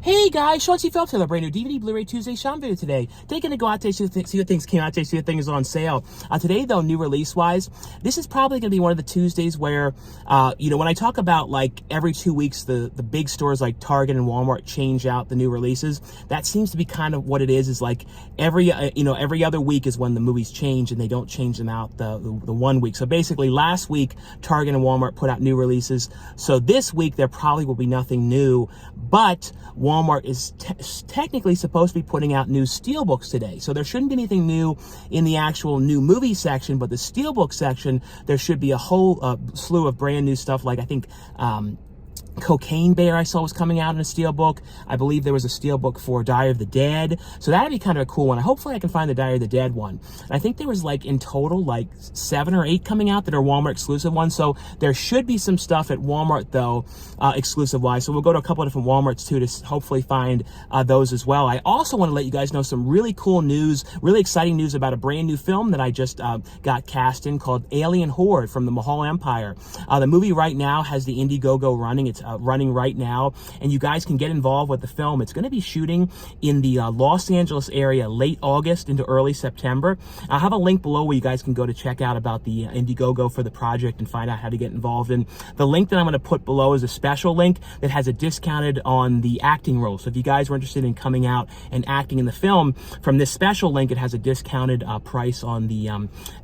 Hey guys, Sean C. Phelps here, a brand new DVD Blu-ray Tuesday Sean video today. Today gonna go out today, see what things came out today, see what things are on sale. Today though, new release-wise, this is probably gonna be one of the Tuesdays where, when I talk about like every 2 weeks, the big stores like Target and Walmart change out the new releases. That seems to be kind of what it is like every other week is when the movies change and they don't change them out the 1 week. So basically last week, Target and Walmart put out new releases. So this week, there probably will be nothing new, but Walmart is technically supposed to be putting out new steelbooks today. So there shouldn't be anything new in the actual new movie section, but the steelbook section, there should be a whole slew of brand new stuff. Like I think Cocaine Bear I saw was coming out in a steelbook. I believe there was a steelbook for Diary of the Dead. So that'd be kind of a cool one. Hopefully I can find the Diary of the Dead one. And I think there was like in total like 7 or 8 coming out that are Walmart exclusive ones. So there should be some stuff at Walmart though, exclusive wise. So we'll go to a couple of different Walmarts too to hopefully find those as well. I also want to let you guys know some really cool news, really exciting news about a brand new film that I just got cast in called Alien Horde from the Mahal Empire. The movie right now has the Indiegogo running. It's running right now, and you guys can get involved with the film. It's going to be shooting in the Los Angeles area late August into early September. I'll have a link below where you guys can go to check out about the Indiegogo for the project and find out how to get involved. And the link that I'm going to put below is a special link that has a discounted on the acting role. So if you guys are interested in coming out and acting in the film, from this special link, it has a discounted price on the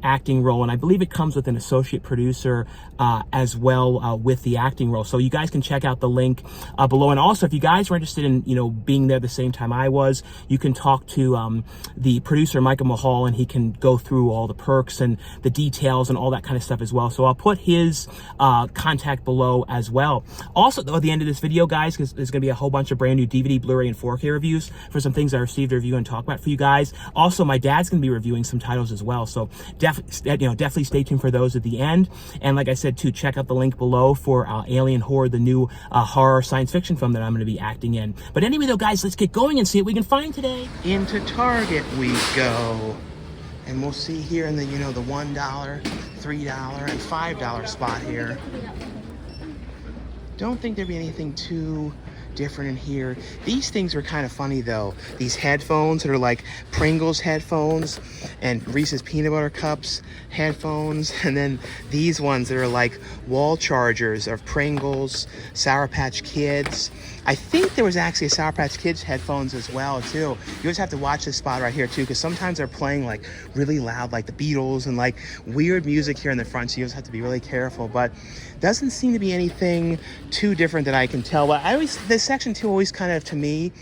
acting role, and I believe it comes with an associate producer as well with the acting role. So you guys can check out the link below. And also, if you guys are interested in, being there the same time I was, you can talk to the producer, Michael Mahal, and he can go through all the perks and the details and all that kind of stuff as well. So I'll put his contact below as well. Also, though, at the end of this video, guys, because there's going to be a whole bunch of brand new DVD, Blu-ray, and 4K reviews for some things I received a review and talk about for you guys. Also, my dad's going to be reviewing some titles as well. So definitely stay tuned for those at the end. And like I said, too, check out the link below for Alien Horde, the new horror science fiction film that I'm going to be acting in. But anyway, though, guys, let's get going and see what we can find today. Into Target we go. And we'll see here in the, the $1, $3, and $5 spot here. Don't think there'd be anything too different in here. These things are kind of funny though. These headphones that are like Pringles headphones and Reese's peanut butter cups headphones, and then these ones that are like wall chargers of Pringles, Sour Patch Kids. I think there was actually a Sour Patch Kids headphones as well too. You just have to watch this spot right here too, because sometimes they're playing like really loud, like the Beatles and like weird music here in the front, so you just have to be really careful. But doesn't seem to be anything too different that I can tell. But this section too always kind of, to me,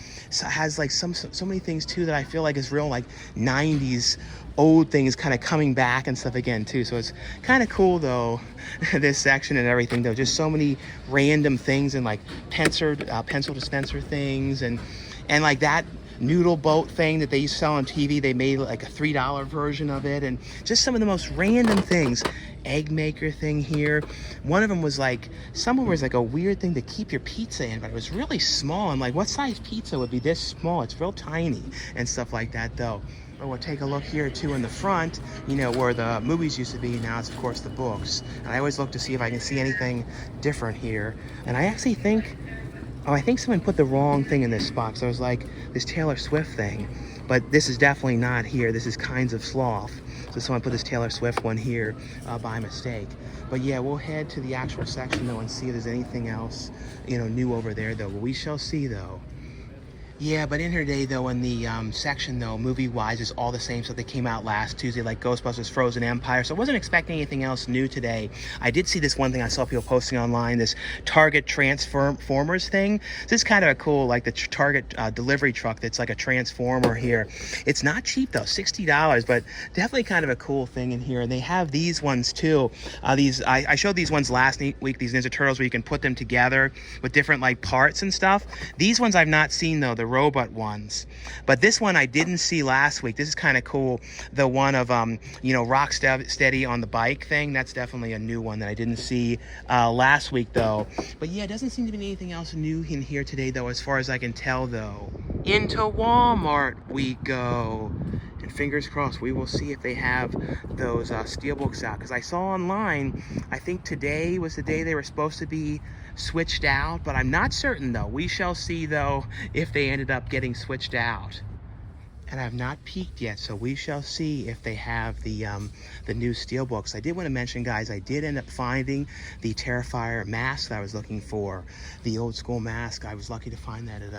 has like so many things too that I feel like is real like 90s old things kind of coming back and stuff again too. So it's kind of cool though, this section and everything though. Just so many random things and like pencil dispenser things and like that noodle boat thing that they used to sell on TV. They made like a $3 version of it, and just some of the most random things. Egg maker thing here. One of them was like, somewhere was like a weird thing to keep your pizza in, but it was really small. I'm like, what size pizza would be this small? It's real tiny and stuff like that though. But we'll take a look here too in the front, where the movies used to be. Now it's of course the books. And I always look to see if I can see anything different here. And I actually think, I think someone put the wrong thing in this spot. So it was like this Taylor Swift thing, but this is definitely not here. This is Kinds of Sloth. So someone put this Taylor Swift one here by mistake. But yeah, we'll head to the actual section though and see if there's anything else, new over there though. But we shall see though. Yeah, but in here today, though, in the section, though, movie-wise, is all the same stuff that came out last Tuesday, like Ghostbusters, Frozen Empire. So I wasn't expecting anything else new today. I did see this one thing I saw people posting online, this Target Transformers thing. This is kind of a cool, like the Target delivery truck that's like a Transformer here. It's not cheap, though, $60, but definitely kind of a cool thing in here. And they have these ones, too. I showed these ones last week, these Ninja Turtles, where you can put them together with different, like, parts and stuff. These ones I've not seen, though, the robot ones, but this one I didn't see last week. This is kind of cool, the one of rock steady on the bike thing. That's definitely a new one that I didn't see last week though. But yeah, it doesn't seem to be anything else new in here today though, as far as I can tell though. Into Walmart we go, and fingers crossed we will see if they have those steelbooks out, because I saw online, I think today was the day they were supposed to be switched out, but I'm not certain though. We shall see though if they ended up getting switched out. And I've not peeked yet, so we shall see if they have the new Steelbooks. I did want to mention, guys, I did end up finding the Terrifier mask that I was looking for, the old school mask. I was lucky to find that at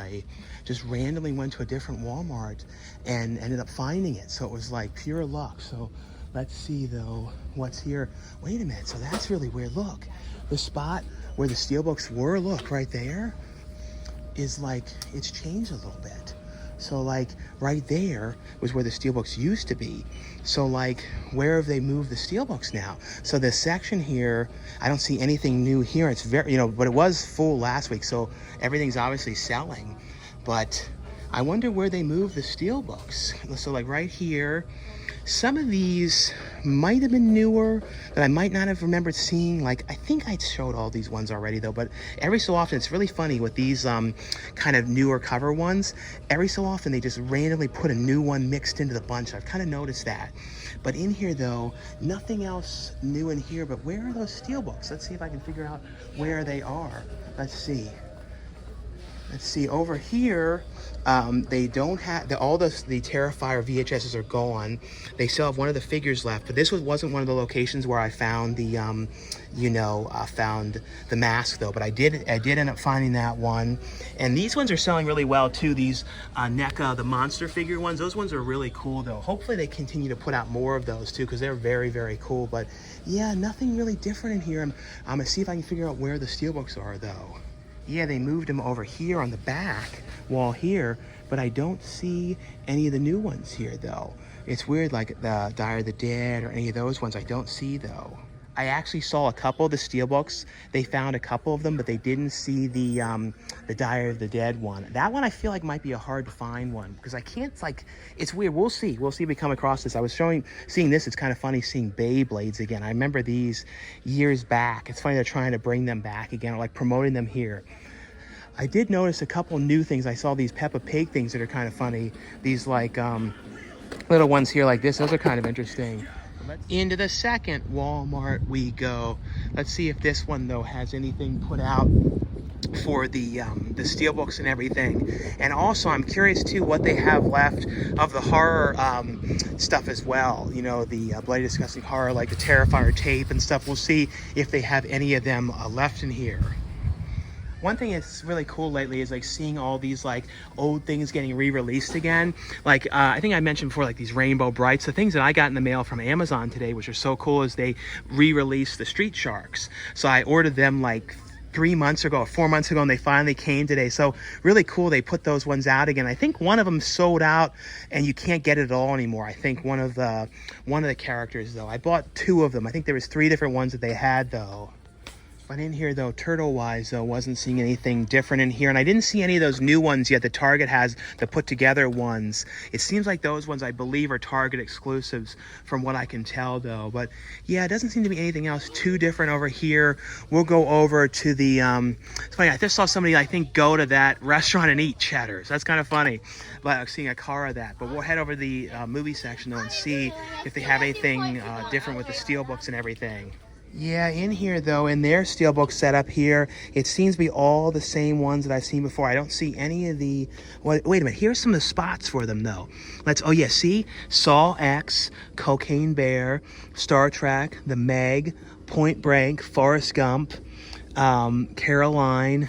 just randomly went to a different Walmart and ended up finding it. So it was like pure luck. So let's see though what's here. Wait a minute, so that's really weird. Look, the spot where the Steelbooks were, look right there, is like, it's changed a little bit. So like right there was where the Steelbooks used to be. So like, where have they moved the Steelbooks now? So this section here, I don't see anything new here. It's very, you know, but it was full last week, so everything's obviously selling. But I wonder where they moved the Steelbooks. So like right here, some of these might have been newer that I might not have remembered seeing. Like, I think I showed all these ones already though, but every so often, it's really funny with these kind of newer cover ones. Every so often they just randomly put a new one mixed into the bunch. I've kind of noticed that. But in here though, nothing else new in here, but where are those Steelbooks? Let's see if I can figure out where they are. Let's see. Let's see, over here, they don't have, all the Terrifier VHSs are gone. They still have one of the figures left, but this wasn't one of the locations where I found the, found the mask though, but I did end up finding that one. And these ones are selling really well too, these NECA, the monster figure ones. Those ones are really cool though. Hopefully they continue to put out more of those too, because they're very, very cool. But yeah, nothing really different in here. I'm gonna see if I can figure out where the Steelbooks are though. Yeah, they moved them over here on the back wall here, but I don't see any of the new ones here though. It's weird, like the Die of the Dead or any of those ones I don't see though. I actually saw a couple of the Steelbooks. They found a couple of them, but they didn't see the Die of the Dead one. That one I feel like might be a hard to find one, because I can't, like, it's weird. We'll see if we come across this. I was seeing this. It's kind of funny seeing Beyblades again. I remember these years back. It's funny they're trying to bring them back again, or like promoting them here. I did notice a couple new things. I saw these Peppa Pig things that are kind of funny. These like little ones here like this. Those are kind of interesting. Into the second Walmart we go. Let's see if this one though has anything put out for the Steelbooks and everything. And also I'm curious too what they have left of the horror stuff as well. You know, the Bloody Disgusting Horror, like the Terrifier tape and stuff. We'll see if they have any of them left in here. One thing that's really cool lately is like seeing all these like old things getting re-released again. Like I think I mentioned before, like these Rainbow Brights, the things that I got in the mail from Amazon today, which are so cool, is they re-released the Street Sharks. So I ordered them like 3 months ago or 4 months ago, and they finally came today. So really cool, they put those ones out again. I think one of them sold out and you can't get it at all anymore. I think one of the characters though. I bought 2 of them. I think there was 3 different ones that they had though. But in here though, turtle-wise though, wasn't seeing anything different in here. And I didn't see any of those new ones yet. The Target has the put-together ones. It seems like those ones, I believe, are Target exclusives from what I can tell though. But yeah, it doesn't seem to be anything else too different over here. We'll go over to the, it's funny, I just saw somebody, I think, go to that restaurant and eat Cheddar's. That's kind of funny, like seeing a car of that. But we'll head over to the movie section though and see if they have anything different with the Steelbooks and everything. Yeah, in here though, in their Steelbook setup here, it seems to be all the same ones that I've seen before. I don't see any of the, wait a minute, here's some of the spots for them though. Oh yeah, see? Saw X, Cocaine Bear, Star Trek, The Meg, Point Break, Forrest Gump, Coraline,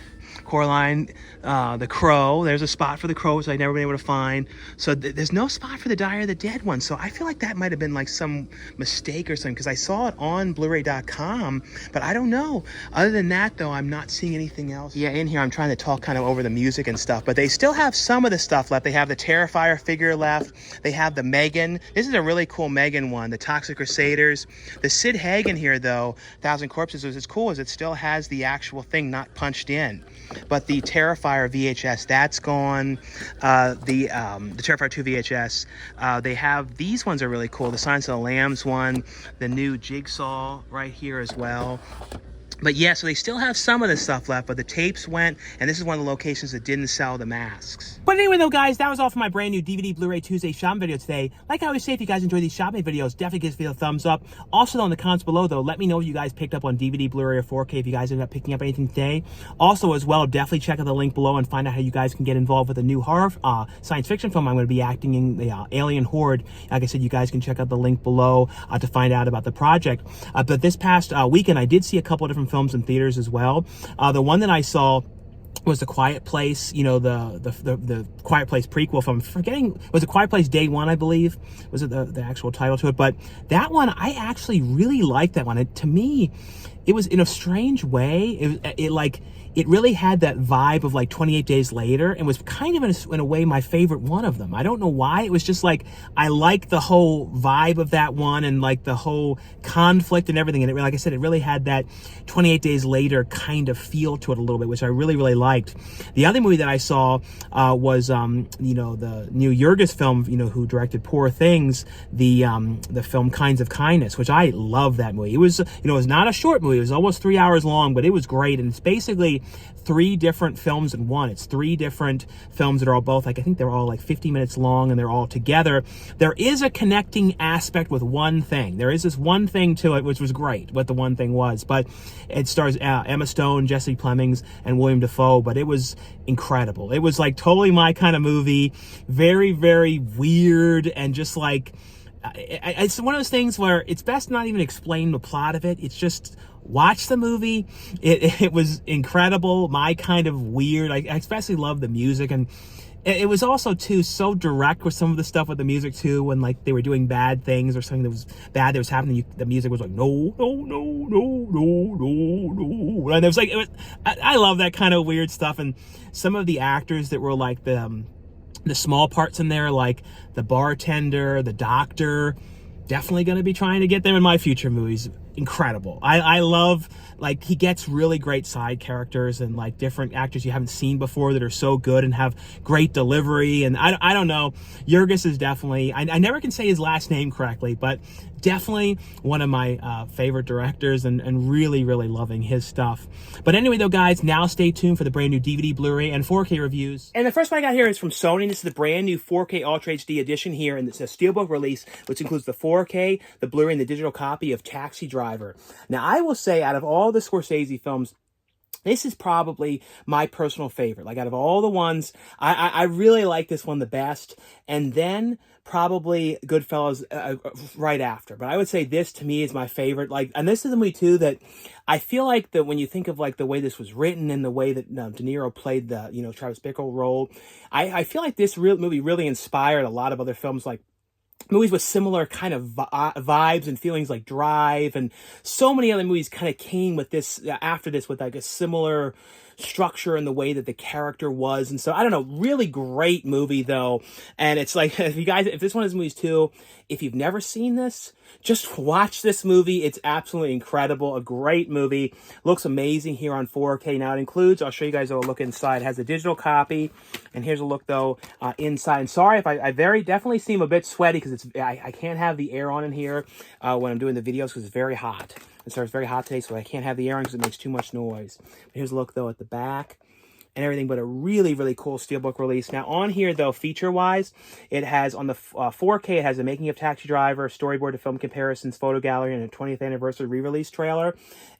The Crow. There's a spot for The Crow, which I've never been able to find. So there's no spot for the Die of the Dead one. So I feel like that might have been like some mistake or something, because I saw it on Blu-ray.com, but I don't know. Other than that though, I'm not seeing anything else. Yeah, in here I'm trying to talk kind of over the music and stuff, but they still have some of the stuff left. They have the Terrifier figure left. They have the Megan. This is a really cool Megan one, the Toxic Crusaders. The Sid Hagen here though, Thousand Corpses, is as cool as it still has the actual thing not punched in. But the Terrifier VHS, that's gone. The Terrifier 2 VHS, they have, these ones are really cool. The Silence of the Lambs one, the new Jigsaw right here as well. But yeah, so they still have some of this stuff left, but the tapes went, and this is one of the locations that didn't sell the masks. But anyway, though, guys, that was all for my brand new DVD Blu-ray Tuesday shopping video today. Like I always say, if you guys enjoy these shopping videos, definitely give this video a thumbs up. Also, though, in the comments below, though, let me know what you guys picked up on DVD, Blu-ray, or 4K if you guys ended up picking up anything today. Also, as well, definitely check out the link below and find out how you guys can get involved with a new horror science fiction film I'm going to be acting in, the Alien Horde. Like I said, you guys can check out the link below to find out about the project. But this past weekend, I did see a couple of different films in theaters as well. The one that I saw was The Quiet Place, you know, the Quiet Place prequel from, forgetting, was it Quiet Place Day One, I believe, was it the actual title to it? But that one, I actually really liked that one. To me, it was, in a strange way, it really had that vibe of like 28 Days Later, and was kind of in a way my favorite one of them. I don't know why. It was just like, I like the whole vibe of that one, and like the whole conflict and everything. And it, like I said, it really had that 28 Days Later kind of feel to it a little bit, which I really, really liked. The other movie that I saw was, you know, the new Gertz film, you know, who directed Poor Things, the film Kinds of Kindness, which I love that movie. It was, you know, it was not a short movie. It was almost 3 hours long, but it was great. And it's basically 3 different films in one. It's 3 different films that are all both, like, I think they're all like 50 minutes long, and they're all together. There is a connecting aspect with one thing. There is this one thing to it, which was great, what the one thing was. But it stars Emma Stone, Jesse Plemons, and William Dafoe. But it was incredible. It was like totally my kind of movie. Very, very weird, and just like, it's one of those things where it's best not even explain the plot of it. It's just watch the movie. It was incredible. My kind of weird. I especially love the music, and it was also too so direct with some of the stuff with the music too. When like they were doing bad things or something that was bad that was happening, the music was like no, no, no, no, no, no, no, and it was like I love that kind of weird stuff. And some of the actors that were like the small parts in there, like the bartender, the doctor, definitely going to be trying to get them in my future movies. Incredible. I love, like, he gets really great side characters and like different actors you haven't seen before that are so good and have great delivery. And I don't know, Gertz is definitely, I never can say his last name correctly, but definitely one of my favorite directors, and really, really loving his stuff. But anyway, though, guys, now stay tuned for the brand new DVD, Blu-ray, and 4K reviews. And the first one I got here is from Sony. This is the brand new 4K Ultra HD edition here, and it's a Steelbook release, which includes the 4K, the Blu-ray, and the digital copy of Taxi Driver. Now, I will say, out of all the Scorsese films, this is probably my personal favorite. Like, out of all the ones, I really like this one the best. And then probably Goodfellas right after. But I would say this, to me, is my favorite. Like, and this is a movie, too, that I feel like that when you think of, like, the way this was written and the way that De Niro played the, you know, Travis Bickle role, I feel like this movie really inspired a lot of other films, like movies with similar kind of vibes and feelings, like Drive, and so many other movies kind of came with this after this with like a similar structure in the way that the character was. And so I don't know, really great movie though. And it's like, if this one is movies too, if you've never seen this, just watch this movie. It's absolutely incredible. A great movie. Looks amazing here on 4K. Now it includes, I'll show you guys a look inside. It has a digital copy. And here's a look though inside. And sorry if I definitely seem a bit sweaty, because I can't have the air on in here when I'm doing the videos, because it's very hot. It's very hot today, so I can't have the air on because it makes too much noise. But here's a look though at the back and everything, but a really, really cool Steelbook release. Now on here though, feature-wise, it has on the 4K, it has a making of Taxi Driver, storyboard to film comparisons, photo gallery, and a 20th anniversary re-release trailer.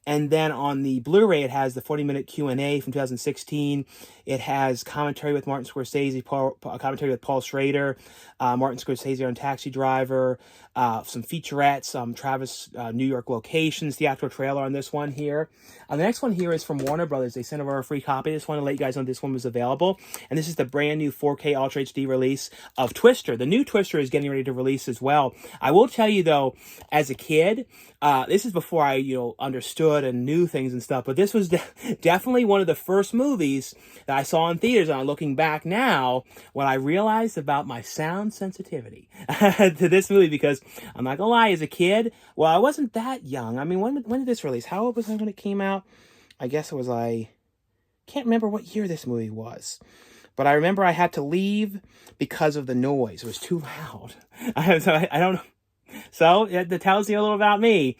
And then on the Blu-ray, it has the 40-minute Q&A from 2016. It has commentary with Martin Scorsese, commentary with Paul Schrader, Martin Scorsese on Taxi Driver, some featurettes, Travis, New York locations, theatrical trailer on this one here. The next one here is from Warner Brothers. They sent over a free copy. I just want to let you guys know this one was available. And this is the brand new 4K Ultra HD release of Twister. The new Twister is getting ready to release as well. I will tell you though, as a kid, this is before I, understood and knew things and stuff, but this was definitely one of the first movies that I saw in theaters. And I'm looking back now, when I realized about my sound sensitivity to this movie, because I'm not gonna lie, as a kid, well, I wasn't that young. I mean, when did this release? How old was I when it came out? I guess it was, I can't remember what year this movie was. But I remember I had to leave because of the noise. It was too loud. I don't know. So that tells you a little about me.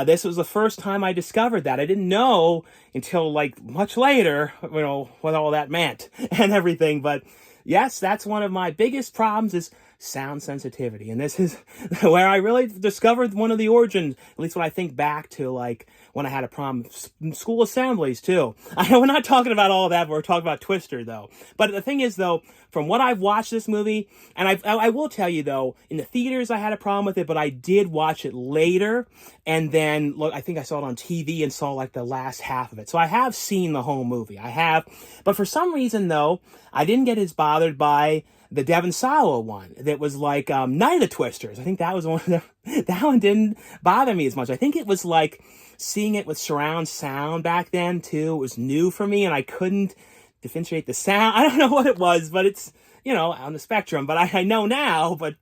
This was the first time I discovered that. I didn't know until like much later, what all that meant and everything. But yes, that's one of my biggest problems is sound sensitivity. And this is where I really discovered one of the origins, at least when I think back to like when I had a problem in school assemblies too. I know we're not talking about all of that, but we're talking about Twister though. But the thing is though, from what I've watched this movie, and I will tell you though, in the theaters I had a problem with it, but I did watch it later, and then look, I think I saw it on TV and saw like the last half of it. So I have seen the whole movie. I have, but for some reason though, I didn't get as bothered by the Devon Sawa one that was like Night of the Twisters. I think that was one of them. That one didn't bother me as much. I think it was like seeing it with surround sound back then too. It was new for me and I couldn't differentiate the sound. I don't know what it was, but it's, on the spectrum. But I know now, but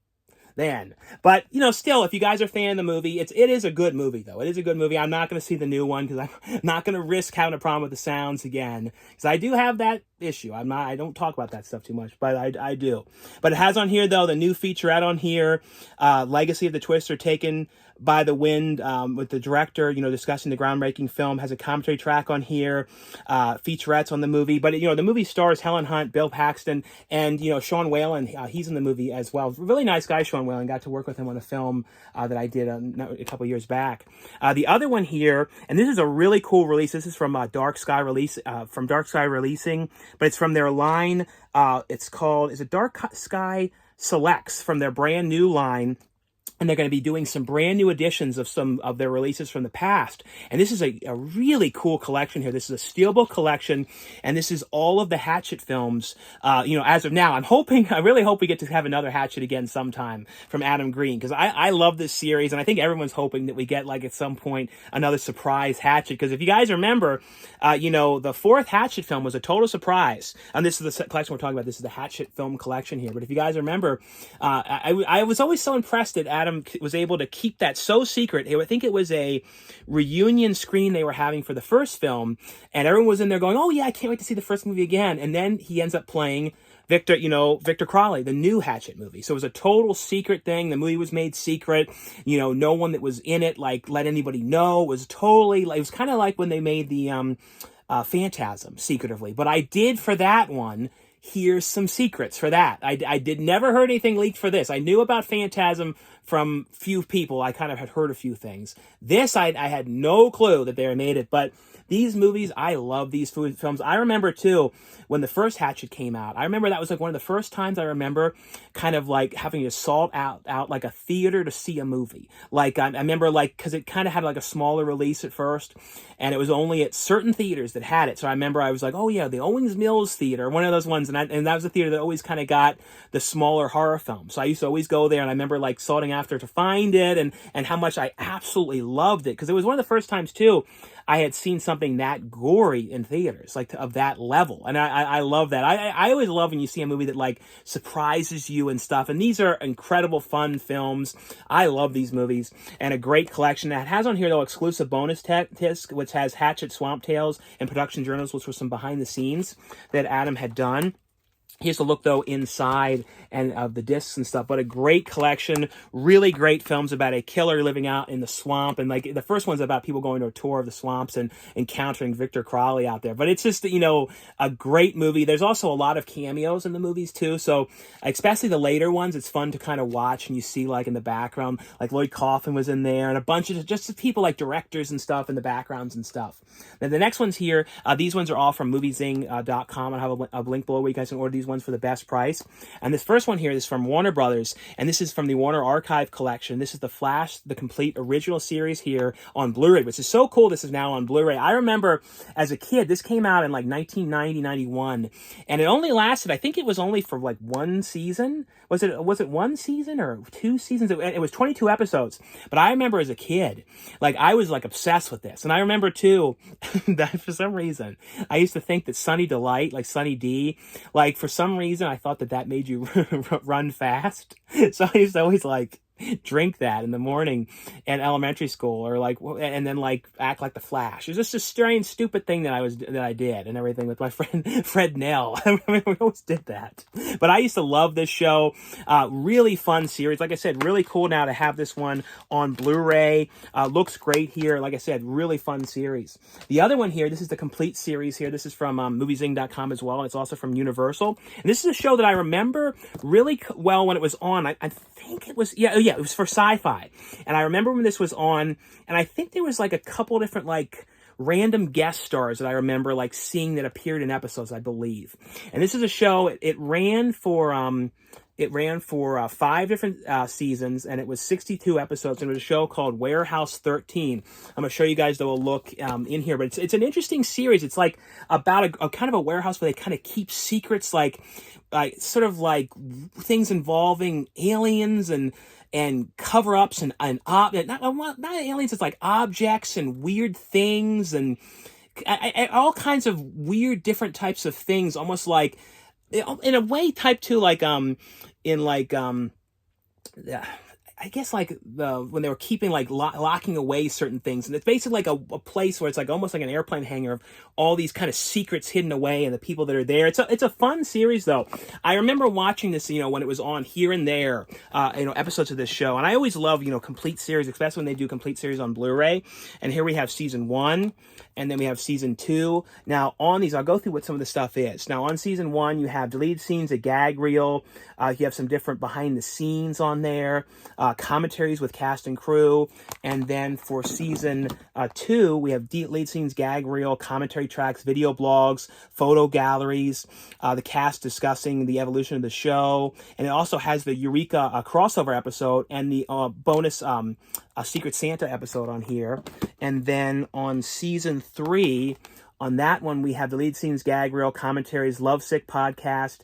then. But, still, if you guys are a fan of the movie, it is a good movie, though. It is a good movie. I'm not going to see the new one because I'm not going to risk having a problem with the sounds again. Because I do have that issue. I don't talk about that stuff too much, but I do. But it has on here, though, the new featurette on here, Legacy of the Twister Taken by the Wind, with the director, discussing the groundbreaking film, has a commentary track on here, featurettes on the movie. But, the movie stars Helen Hunt, Bill Paxton, and, Sean Whelan. He's in the movie as well. Really nice guy, Sean Whelan. Got to work with him on a film that I did a couple years back. The other one here, and this is a really cool release. This is from Dark Sky Releasing, but it's from their line. It's called, is it Dark Sky Selects, from their brand new line. And they're going to be doing some brand new editions of some of their releases from the past. And this is a really cool collection here. This is a Steelbook collection. And this is all of the Hatchet films, as of now. I really hope we get to have another Hatchet again sometime from Adam Green. Because I love this series. And I think everyone's hoping that we get, like, at some point, another surprise Hatchet. Because if you guys remember, the fourth Hatchet film was a total surprise. And this is the collection we're talking about. This is the Hatchet film collection here. But if you guys remember, I was always so impressed that Adam was able to keep that so secret. I think it was a reunion screening they were having for the first film, and everyone was in there going, "Oh yeah, I can't wait to see the first movie again." And then he ends up playing Victor Crowley, the new Hatchet movie. So it was a total secret thing. The movie was made secret. No one that was in it let anybody know. It was kind of like when they made the Phantasm secretively. But I did for that one. Here's some secrets for that. I did never heard anything leaked for this. I knew about Phantasm from few people. I kind of had heard a few things. This, I had no clue that they made it, but these movies, I love these films. I remember, too, when the first Hatchet came out, I remember that was like one of the first times I remember kind of like having to salt out like a theater to see a movie. Like, I remember, like, because it kind of had like a smaller release at first, and it was only at certain theaters that had it. So I remember I was like, oh yeah, the Owings Mills Theater, one of those ones, and that was a theater that always kind of got the smaller horror films. So I used to always go there, and I remember like sorting after to find it, and how much I absolutely loved it, because it was one of the first times, too, I had seen something that gory in theaters, like of that level. And I love that. I always love when you see a movie that like surprises you and stuff. And these are incredible fun films. I love these movies, and a great collection. That has on here, though, exclusive bonus disc, which has Hatchet, Swamp Tales, and production journals, which were some behind the scenes that Adam had done. Here's a look, though, inside and of the discs and stuff. But a great collection, really great films about a killer living out in the swamp. And like the first one's about people going to a tour of the swamps and encountering Victor Crowley out there. But it's just, a great movie. There's also a lot of cameos in the movies, too. So especially the later ones, it's fun to kind of watch. And you see, like, in the background, like Lloyd Kaufman was in there, and a bunch of just people like directors and stuff in the backgrounds and stuff. Then the next ones here, these ones are all from moviezing.com. I have a link below where you guys can order these ones for the best price. And this first one here is from Warner Brothers, and this is from the Warner Archive Collection. This is the Flash, the complete original series here on Blu-ray, which is so cool. This is now on Blu-ray. I remember as a kid, this came out in like 1990, 91, and it only lasted, I think it was only for like one season. Was it one season or two seasons? It was 22 episodes. But I remember as a kid, like I was like obsessed with this. And I remember too, that for some reason, I used to think that Sunny Delight, like Sunny D, like for some reason I thought that made you run fast. So I used to always like drink that in the morning in elementary school, or like, and then like act like the Flash. It was just a strange, stupid thing that I did and everything with my friend Fred Nell. I remember we always did that. But I used to love this show. Really fun series. Like I said, really cool now to have this one on Blu-ray. Looks great here. Like I said, really fun series. The other one here, this is the complete series here. This is from moviezing.com as well. And it's also from Universal. And this is a show that I remember really well when it was on. I think it was, it was for Sci-Fi. And I remember when this was on, and I think there was like a couple different like random guest stars that I remember like seeing that appeared in episodes, I believe. And this is a show, it ran for 5 different seasons, and it was 62 episodes, and it was a show called Warehouse 13. I'm going to show you guys, though, a look in here, but it's an interesting series. It's like about a kind of a warehouse where they kind of keep secrets, like sort of like things involving aliens and cover-ups and not aliens, it's like objects and weird things and all kinds of weird different types of things, almost like in a way type 2, like I guess like when they were keeping like locking away certain things, and it's basically like a place where it's like almost like an airplane hangar of all these kind of secrets hidden away and the people that are there. It's a fun series though. I remember watching this, when it was on here and there, episodes of this show, and I always love complete series, especially when they do complete series on Blu-ray. And here we have season 1, and then we have season 2. Now on these, I'll go through what some of the stuff is. Now on season 1, you have deleted scenes, a gag reel. You have some different behind the scenes on there. Commentaries with cast and crew. And then for season 2, we have lead scenes, gag reel, commentary tracks, video blogs, photo galleries, the cast discussing the evolution of the show. And it also has the Eureka crossover episode and the bonus Secret Santa episode on here. And then on season 3, on that one, we have the lead scenes, gag reel, commentaries, Lovesick podcast,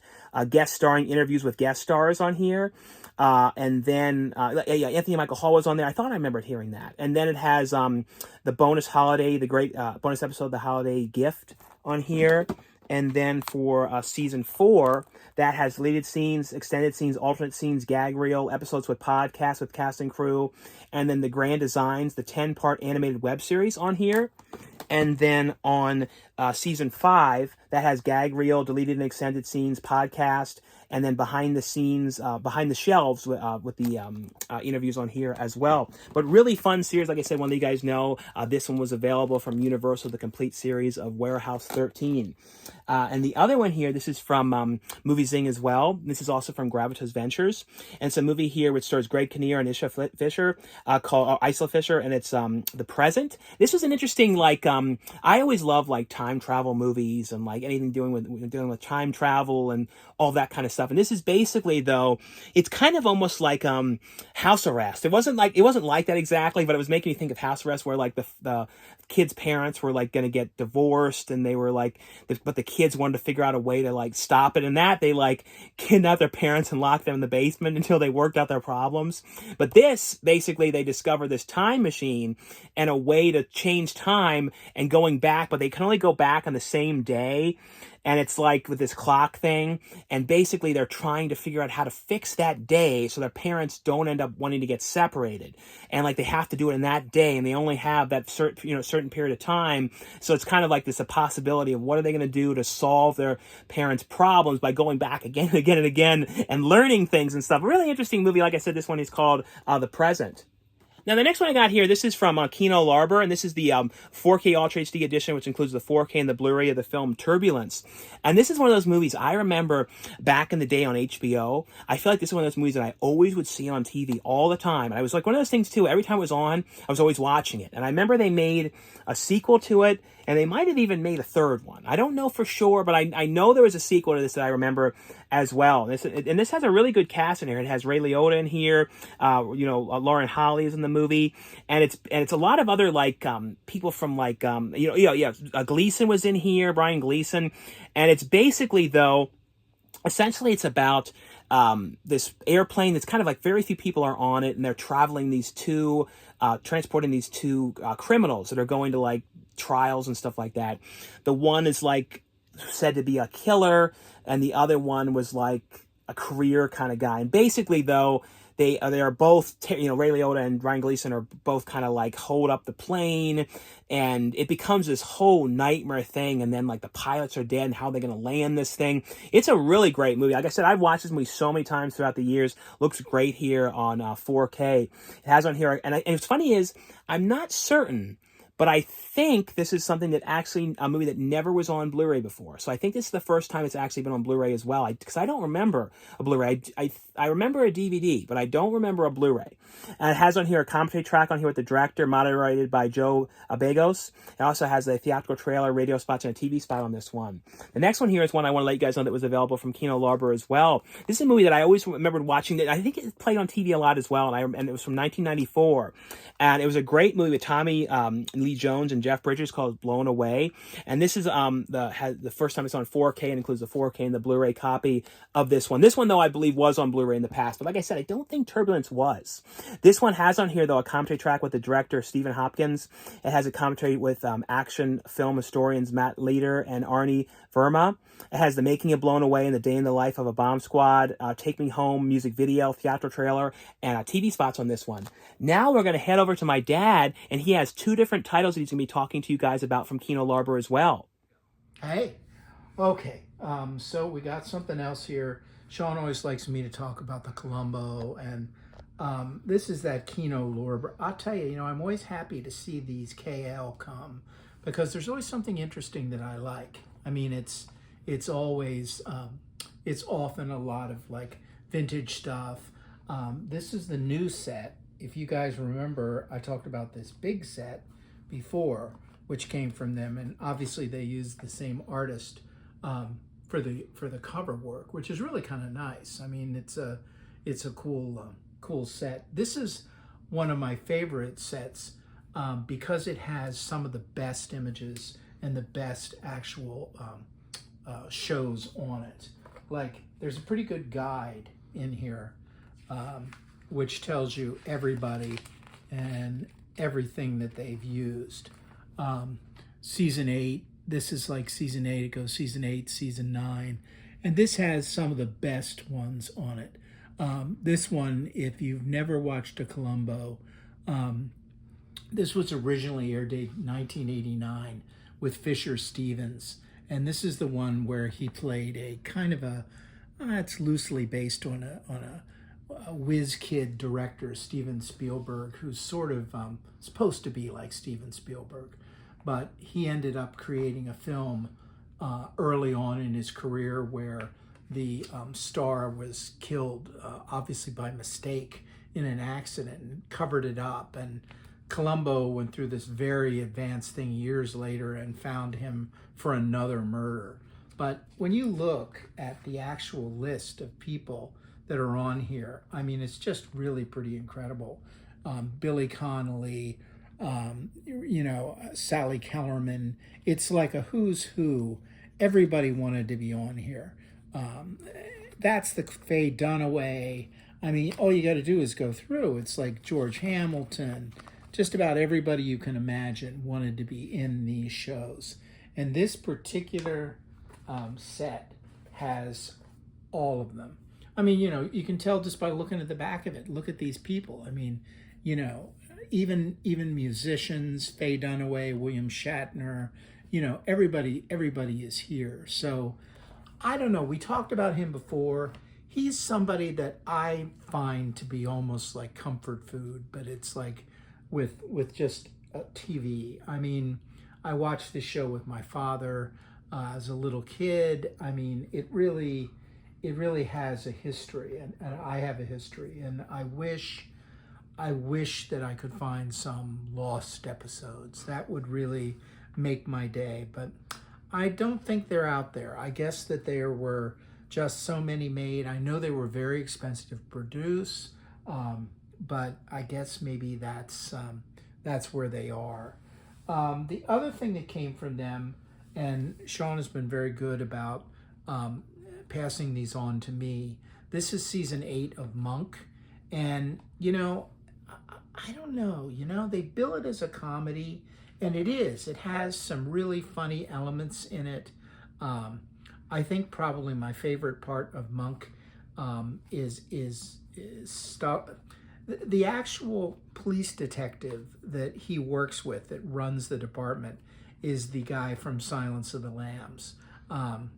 guest starring interviews with guest stars on here. And then, Anthony Michael Hall was on there. I thought I remembered hearing that. And then it has the bonus holiday, the great bonus episode, The Holiday Gift on here. And then for season 4, that has deleted scenes, extended scenes, alternate scenes, gag reel, episodes with podcasts with cast and crew. And then the Grand Designs, the 10-part animated web series on here. And then on season 5, that has gag reel, deleted and extended scenes, podcast, and then behind the scenes, behind the shelves with the interviews on here as well. But really fun series. Like I said, one of you guys know, this one was available from Universal, the complete series of Warehouse 13. And the other one here, this is from Movie Zing as well. This is also from Gravitas Ventures. And it's a movie here which stars Greg Kinnear and Isla Fisher, called Isla Fisher, and it's The Present. This was an interesting, like, I always love like time travel movies and like anything dealing with time travel and all that kind of stuff. And this is basically, though, it's kind of almost like House Arrest. It wasn't like that exactly, but it was making me think of House Arrest, where like the kids' parents were like going to get divorced, and they were like, but the kids wanted to figure out a way to like stop it, and that they like kidnapped their parents and locked them in the basement until they worked out their problems. But this, basically, they discover this time machine and a way to change time and going back, but they can only go back on the same day. And it's like with this clock thing, and basically they're trying to figure out how to fix that day so their parents don't end up wanting to get separated. And like they have to do it in that day, and they only have that certain period of time. So it's kind of like this a possibility of what are they going to do to solve their parents' problems by going back again and again and again and learning things and stuff. A really interesting movie. Like I said, this one is called The Present. Now, the next one I got here, this is from Kino Larber, and this is the 4K Ultra HD edition, which includes the 4K and the Blu-ray of the film Turbulence. And this is one of those movies I remember back in the day on HBO. I feel like this is one of those movies that I always would see on TV all the time. And I was like one of those things, too. Every time it was on, I was always watching it. And I remember they made a sequel to it, and they might have even made a third one. I don't know for sure, but I know there was a sequel to this that I remember as well. And this has a really good cast in here. It has Ray Liotta in here. Lauren Holly is in the movie, and it's a lot of other like people from like Gleeson was in here, Brian Gleeson, and it's basically, though, essentially it's about this airplane that's kind of like very few people are on it, and they're transporting these two criminals that are going to like trials and stuff like that. The one is like said to be a killer, and the other one was like a career kind of guy. And basically, though, they are both, Ray Liotta and Ryan Gleeson are both kind of like hold up the plane, and it becomes this whole nightmare thing. And then like the pilots are dead, and how they're going to land this thing. It's a really great movie. Like I said, I've watched this movie so many times throughout the years. Looks great here on 4K. It has on here, and what's funny is I'm not certain, but I think this is something that actually, a movie that never was on Blu-ray before. So I think this is the first time it's actually been on Blu-ray as well. Because I don't remember a Blu-ray. I remember a DVD, but I don't remember a Blu-ray. And it has on here a commentary track on here with the director, moderated by Joe Abegos. It also has a theatrical trailer, radio spots, and a TV spot on this one. The next one here is one I want to let you guys know that was available from Kino Lorber as well. This is a movie that I always remembered watching. That I think it played on TV a lot as well, and it was from 1994. And it was a great movie with Tommy Lee Jones and Jeff Bridges called Blown Away. And this is the first time it's on 4K, and includes the 4K and the Blu-ray copy of this one. This one, though, I believe was on Blu-ray in the past. But like I said, I don't think Turbulence was. This one has on here, though, a commentary track with the director, Stephen Hopkins. It has a commentary with action film historians Matt Leader and Arnie Verma. It has the making of Blown Away and the day in the life of a bomb squad, Take Me Home music video, theatrical trailer, and TV spots on this one. Now we're going to head over to my dad, and he has two different titles that he's going to be talking to you guys about from Kino Lorber as well. Hey, okay, so we got something else here. Sean always likes me to talk about the Columbo, and this is that Kino Lorber. I'll tell you, I'm always happy to see these KL come, because there's always something interesting that I like. I mean, it's always, it's often a lot of like vintage stuff. This is the new set. If you guys remember, I talked about this big set before, which came from them, and obviously they used the same artist for the cover work, which is really kind of nice. I mean, it's a cool set. This is one of my favorite sets because it has some of the best images and the best actual shows on it. Like, there's a pretty good guide in here which tells you everybody and everything that they've used. Season 8, this is like season 8, it goes season 8, season 9, and this has some of the best ones on it. This one, if you've never watched a Columbo, this was originally air date 1989 with Fisher Stevens, and this is the one where he played a kind of a, it's loosely based on a whiz kid director, Steven Spielberg, who's sort of supposed to be like Steven Spielberg, but he ended up creating a film early on in his career where the star was killed, obviously by mistake, in an accident, and covered it up. And Columbo went through this very advanced thing years later and found him for another murder. But when you look at the actual list of people that are on here, I mean, it's just really pretty incredible. Billy Connolly, Sally Kellerman. It's like a who's who. Everybody wanted to be on here. That's the Faye Dunaway. I mean, all you got to do is go through. It's like George Hamilton. Just about everybody you can imagine wanted to be in these shows. And this particular set has all of them. I mean, you can tell just by looking at the back of it. Look at these people. I mean, even musicians, Faye Dunaway, William Shatner, everybody is here. So I don't know. We talked about him before. He's somebody that I find to be almost like comfort food, but it's like with just a TV. I mean, I watched this show with my father as a little kid. I mean, it really has a history, and I have a history, and I wish that I could find some lost episodes. That would really make my day, but I don't think they're out there. I guess that there were just so many made. I know they were very expensive to produce, but I guess maybe that's where they are. The other thing that came from them, and Sean has been very good about passing these on to me. This is season 8 of Monk, and I don't know. They bill it as a comedy, and it is. It has some really funny elements in it. I think probably my favorite part of Monk is the actual police detective that he works with that runs the department is the guy from Silence of the Lambs. Ted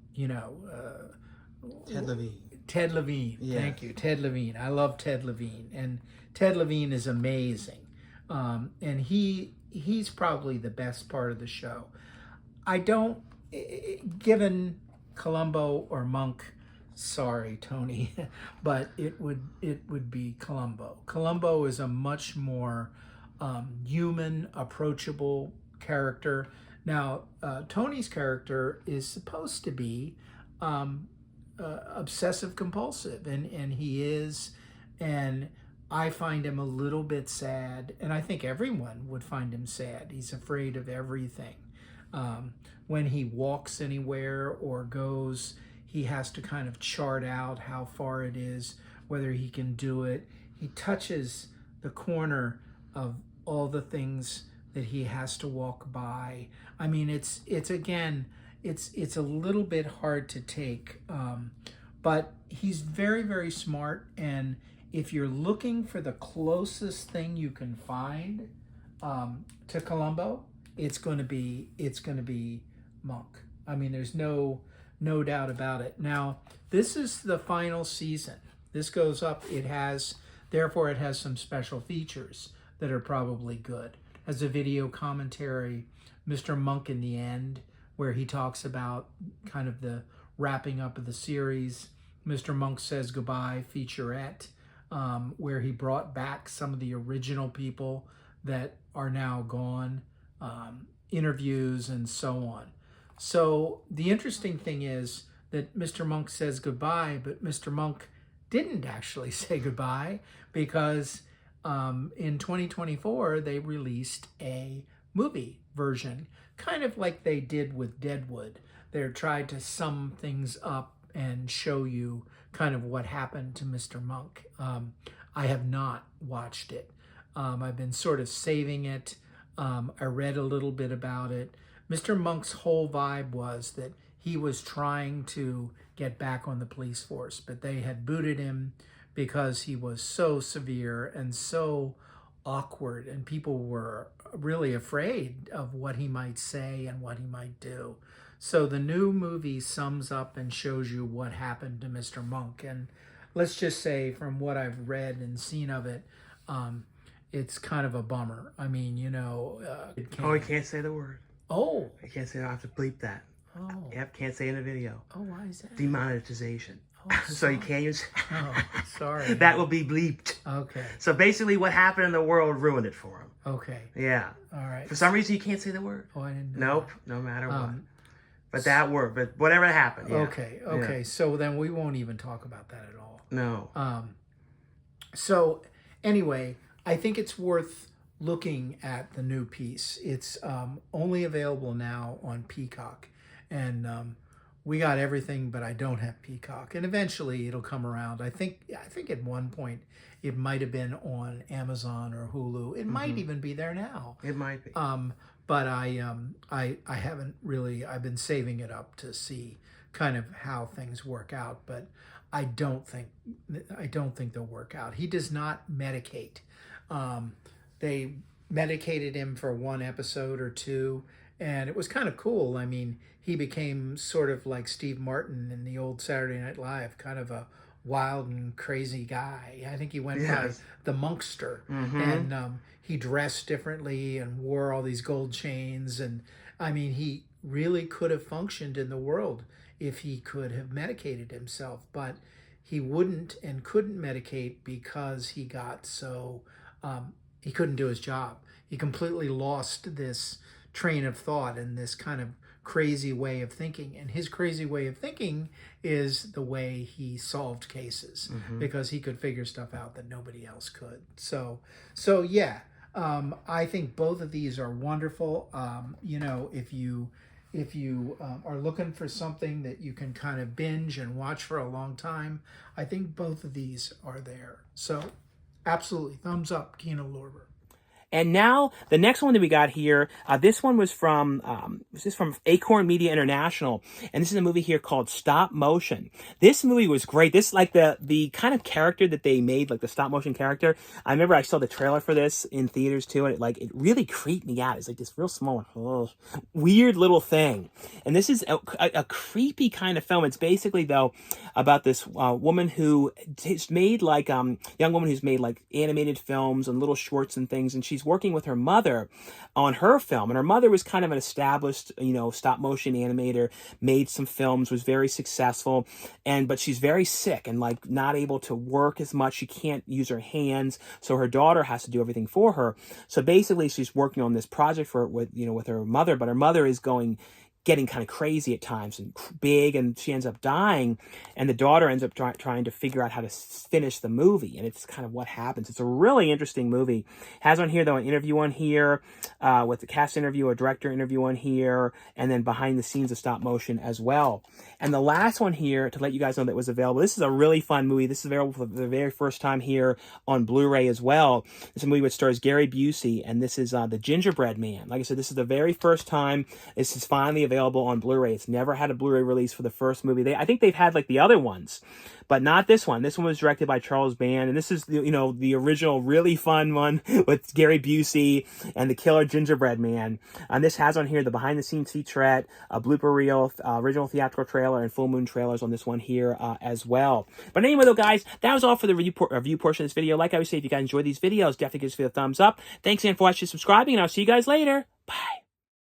Levine. Ted Levine. Yeah. Thank you, Ted Levine. I love Ted Levine, and Ted Levine is amazing. And he's probably the best part of the show. I don't, given Columbo or Monk, sorry, Tony, but it would be Columbo. Columbo is a much more human, approachable character. Now, Tony's character is supposed to be obsessive compulsive, and he is, and I find him a little bit sad, and I think everyone would find him sad. He's afraid of everything. When he walks anywhere or goes, he has to kind of chart out how far it is, whether he can do it. He touches the corner of all the things that he has to walk by. I mean, it's a little bit hard to take, but he's very, very smart. And if you're looking for the closest thing you can find to Columbo, it's going to be Monk. I mean, there's no doubt about it. Now, this is the final season. This goes up. Therefore, it has some special features that are probably good. As a video commentary, Mr. Monk in the end, where he talks about kind of the wrapping up of the series. Mr. Monk Says Goodbye featurette, where he brought back some of the original people that are now gone, interviews and so on. So the interesting thing is that Mr. Monk says goodbye, but Mr. Monk didn't actually say goodbye, because in 2024 they released a movie version, kind of like they did with Deadwood. They tried to sum things up and show you kind of what happened to Mr. Monk. I have not watched it. I've been sort of saving it. I read a little bit about it. Mr. Monk's whole vibe was that he was trying to get back on the police force, but they had booted him because he was so severe and so awkward, and people were really afraid of what he might say and what he might do. So the new movie sums up and shows you what happened to Mr. Monk. And let's just say, from what I've read and seen of it, it's kind of a bummer. I mean, I can't say the word. Oh. I can't say. I have to bleep that. Oh. Yep, can't say in the video. Oh, why is that? Demonetization. Oh, So you can't use. Oh, sorry. That will be bleeped. Okay. So basically, what happened in the world ruined it for him. Okay. Yeah. All right. For some reason, you can't say the word. Oh, I didn't know. Nope. No matter what. But that word. But whatever happened. Yeah. Okay. Okay. Yeah. So then we won't even talk about that at all. No. So anyway, I think it's worth looking at the new piece. It's only available now on Peacock, and we got everything, but I don't have Peacock, and eventually it'll come around. I think at one point it might have been on Amazon or Hulu. It might even be there now. It might be. But I haven't really. I've been saving it up to see kind of how things work out, but I don't think they'll work out. He does not medicate. They medicated him for one episode or two, and it was kind of cool. I mean, he became sort of like Steve Martin in the old Saturday Night Live, kind of a wild and crazy guy. I think he went by the Monkster, and he dressed differently and wore all these gold chains. And I mean, he really could have functioned in the world if he could have medicated himself, but he wouldn't and couldn't medicate because he got so he couldn't do his job. He completely lost this train of thought and this kind of crazy way of thinking. And his crazy way of thinking is the way he solved cases, because he could figure stuff out that nobody else could. So yeah, I think both of these are wonderful. If you are looking for something that you can kind of binge and watch for a long time, I think both of these are there. So absolutely, thumbs up, Kino Lorber. And now the next one that we got here, this one was from Acorn Media International, and this is a movie here called Stop Motion. This movie was great. This like the kind of character that they made, like the stop motion character. I remember I saw the trailer for this in theaters too, and it really creeped me out. It's like this real small, weird little thing. And this is a creepy kind of film. It's basically though about this woman who has made like young woman who's made like animated films and little shorts and things, and she's working with her mother on her film. And her mother was kind of an established, stop motion animator, made some films, was very successful, but she's very sick and like not able to work as much. She can't use her hands, so her daughter has to do everything for her. So basically she's working on this project with her mother, but her mother is getting kind of crazy at times and big, and she ends up dying, and the daughter ends up trying to figure out how to finish the movie, and it's kind of what happens. It's a really interesting movie. It has on here though an interview on here with the cast interview, a director interview on here, and then behind the scenes of stop motion as well. And the last one here, to let you guys know that was available, this is a really fun movie. This is available for the very first time here on Blu-ray as well. It's a movie which stars Gary Busey, and this is The Gingerbread Man. Like I said, this is the very first time this is finally available on Blu-ray. It's never had a Blu-ray release for the first movie. I think they've had like the other ones, but not this one. This one was directed by Charles Band, and this is the original really fun one with Gary Busey and the killer gingerbread man. And this has on here the behind-the-scenes featurette, a blooper reel, original theatrical trailer, and full moon trailers on this one here as well. But anyway, though, guys, that was all for the review portion of this video. Like I always say, if you guys enjoy these videos, definitely give us a thumbs up. Thanks again for watching, subscribing, and I'll see you guys later. Bye.